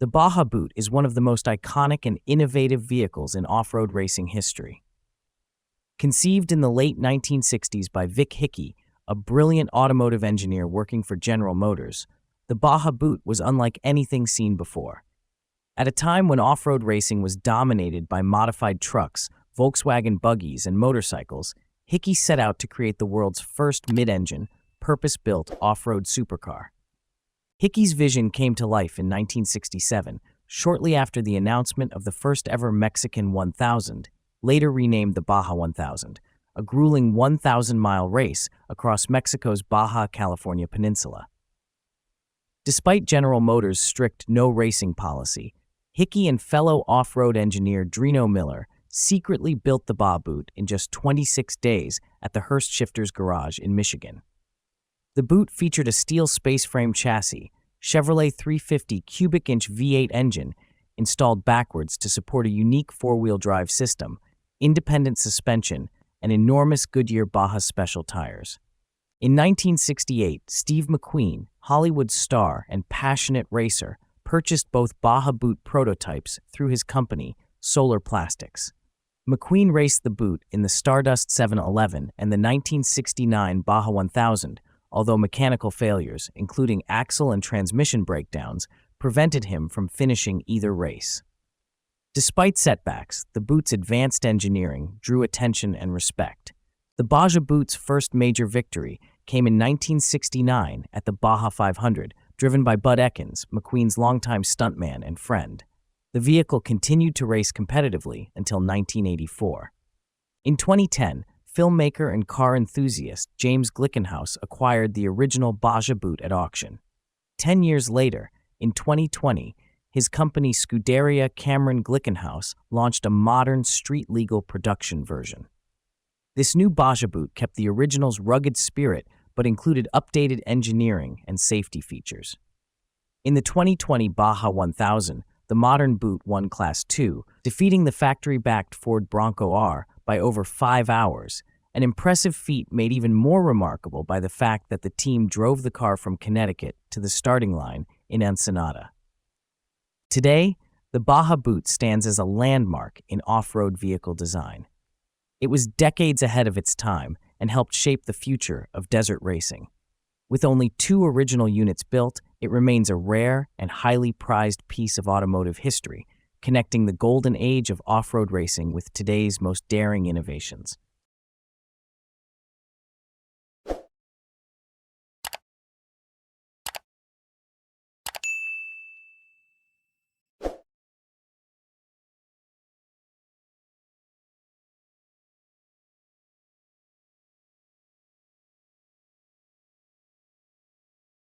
The Baja Boot is one of the most iconic and innovative vehicles in off-road racing history. Conceived in the late 1960s by Vic Hickey, a brilliant automotive engineer working for General Motors, the Baja Boot was unlike anything seen before. At a time when off-road racing was dominated by modified trucks, Volkswagen buggies, and motorcycles, Hickey set out to create the world's first mid-engine, purpose-built off-road supercar. Hickey's vision came to life in 1967, shortly after the announcement of the first-ever Mexican 1000, later renamed the Baja 1000, a grueling 1,000-mile race across Mexico's Baja California peninsula. Despite General Motors' strict no-racing policy, Hickey and fellow off-road engineer Drino Miller secretly built the Baja Boot in just 26 days at the Hurst Shifters Garage in Michigan. The Boot featured a steel space-frame chassis, Chevrolet 350 cubic-inch V8 engine installed backwards to support a unique four-wheel drive system, independent suspension, and enormous Goodyear Baja Special tires. In 1968, Steve McQueen, Hollywood's star and passionate racer, purchased both Baja Boot prototypes through his company, Solar Plastics. McQueen raced the Boot in the Stardust 711 and the 1969 Baja 1000, although mechanical failures, including axle and transmission breakdowns, prevented him from finishing either race. Despite setbacks, the Boot's advanced engineering drew attention and respect. The Baja Boot's first major victory came in 1969 at the Baja 500, driven by Bud Ekins, McQueen's longtime stuntman and friend. The vehicle continued to race competitively until 1984. In 2010, filmmaker and car enthusiast James Glickenhaus acquired the original Baja Boot at auction. 10 years later, in 2020, his company Scuderia Cameron Glickenhaus launched a modern street-legal production version. This new Baja Boot kept the original's rugged spirit but included updated engineering and safety features. In the 2020 Baja 1000, the modern Boot won Class 2, defeating the factory-backed Ford Bronco R by over 5 hours, an impressive feat made even more remarkable by the fact that the team drove the car from Connecticut to the starting line in Ensenada. Today, the Baja Boot stands as a landmark in off-road vehicle design. It was decades ahead of its time and helped shape the future of desert racing. With only 2 original units built, it remains a rare and highly prized piece of automotive history, connecting the golden age of off-road racing with today's most daring innovations.